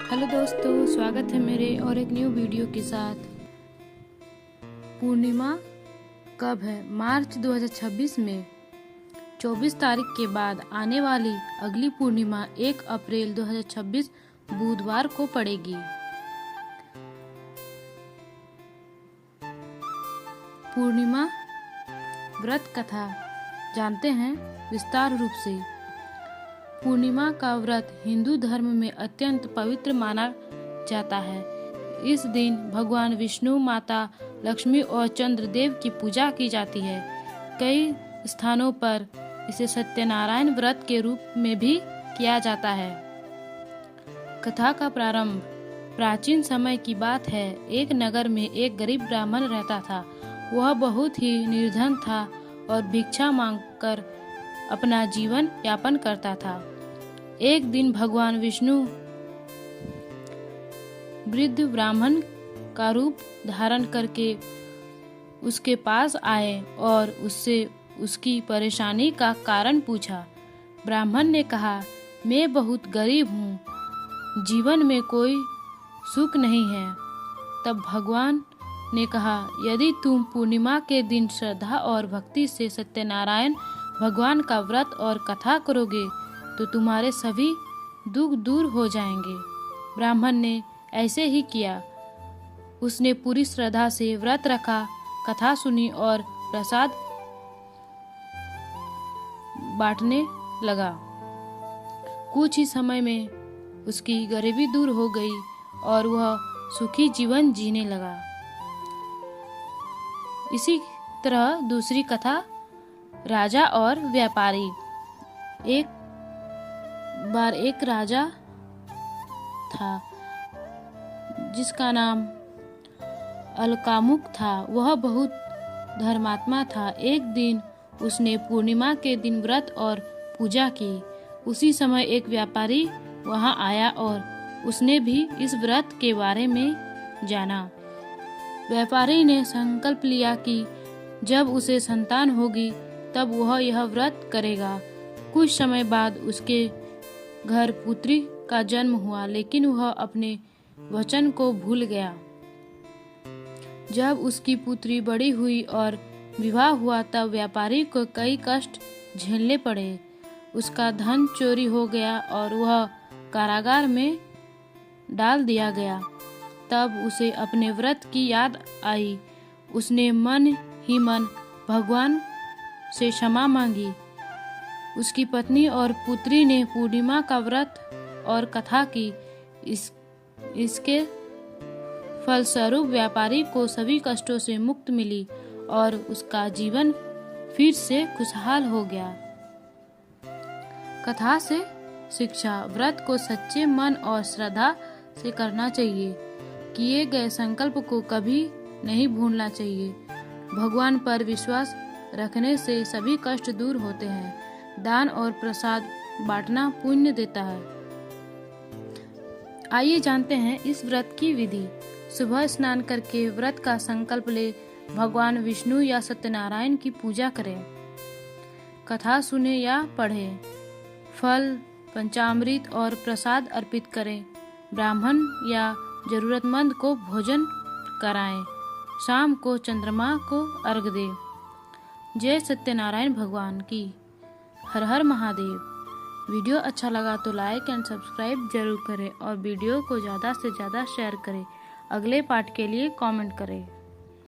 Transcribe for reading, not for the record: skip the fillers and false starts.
Hello दोस्तों, स्वागत है मेरे और एक न्यू वीडियो के साथ। पूर्णिमा कब है? मार्च 2026 में 24 तारीख के बाद आने वाली अगली पूर्णिमा 1 अप्रैल 2026 बुधवार को पड़ेगी। पूर्णिमा व्रत कथा जानते हैं विस्तार रूप से। पूर्णिमा का व्रत हिंदू धर्म में अत्यंत पवित्र माना जाता है। इस दिन भगवान विष्णु, माता लक्ष्मी और चंद्रदेव की पूजा की जाती है। कई स्थानों पर इसे सत्यनारायण व्रत के रूप में भी किया जाता है। कथा का प्रारंभ प्राचीन समय की बात है। एक नगर में एक गरीब ब्राह्मण रहता था। वह बहुत ही निर्धन था और भिक्षा मांगकर अपना जीवन यापन करता था। एक दिन भगवान विष्णु वृद्ध ब्राह्मण का रूप धारण करके उसके पास आए और उससे उसकी परेशानी का कारण पूछा। ब्राह्मण ने कहा, मैं बहुत गरीब हूँ, जीवन में कोई सुख नहीं है। तब भगवान ने कहा, यदि तुम पूर्णिमा के दिन श्रद्धा और भक्ति से सत्यनारायण भगवान का व्रत और कथा करोगे तो तुम्हारे सभी दुख दूर हो जाएंगे। ब्राह्मण ने ऐसे ही किया। उसने पूरी श्रद्धा से व्रत रखा, कथा सुनी और प्रसाद बांटने लगा। कुछ ही समय में उसकी गरीबी दूर हो गई और वह सुखी जीवन जीने लगा। इसी तरह दूसरी कथा, राजा और व्यापारी। एक बार एक राजा था जिसका नाम अलकामुक था। वह बहुत धर्मात्मा था। एक दिन उसने पूर्णिमा के दिन व्रत और पूजा की। उसी समय एक व्यापारी वहां आया और उसने भी इस व्रत के बारे में जाना। व्यापारी ने संकल्प लिया कि जब उसे संतान होगी तब वह यह व्रत करेगा। कुछ समय बाद उसके घर पुत्री का जन्म हुआ, लेकिन वह अपने वचन को भूल गया। जब उसकी पुत्री बड़ी हुई और विवाह हुआ तब व्यापारी को कई कष्ट झेलने पड़े। उसका धन चोरी हो गया और वह कारागार में डाल दिया गया। तब उसे अपने व्रत की याद आई। उसने मन ही मन भगवान से क्षमा मांगी। उसकी पत्नी और पुत्री ने पूर्णिमा का व्रत और कथा की। इसके फलस्वरूप व्यापारी को सभी कष्टों से मुक्ति मिली और उसका जीवन फिर से खुशहाल हो गया। कथा से शिक्षा, व्रत को सच्चे मन और श्रद्धा से करना चाहिए। किए गए संकल्प को कभी नहीं भूलना चाहिए। भगवान पर विश्वास रखने से सभी कष्ट दूर होते हैं। दान और प्रसाद बांटना पुण्य देता है। आइए जानते हैं इस व्रत की विधि। सुबह स्नान करके व्रत का संकल्प ले भगवान विष्णु या सत्यनारायण की पूजा करें। कथा सुने या पढ़ें। फल, पंचामृत और प्रसाद अर्पित करें। ब्राह्मण या जरूरतमंद को भोजन कराएं। शाम को चंद्रमा को अर्घ दें। जय सत्यनारायण भगवान की। हर हर महादेव। वीडियो अच्छा लगा तो लाइक एंड सब्सक्राइब जरूर करें और वीडियो को ज़्यादा से ज़्यादा शेयर करें। अगले पार्ट के लिए कमेंट करें।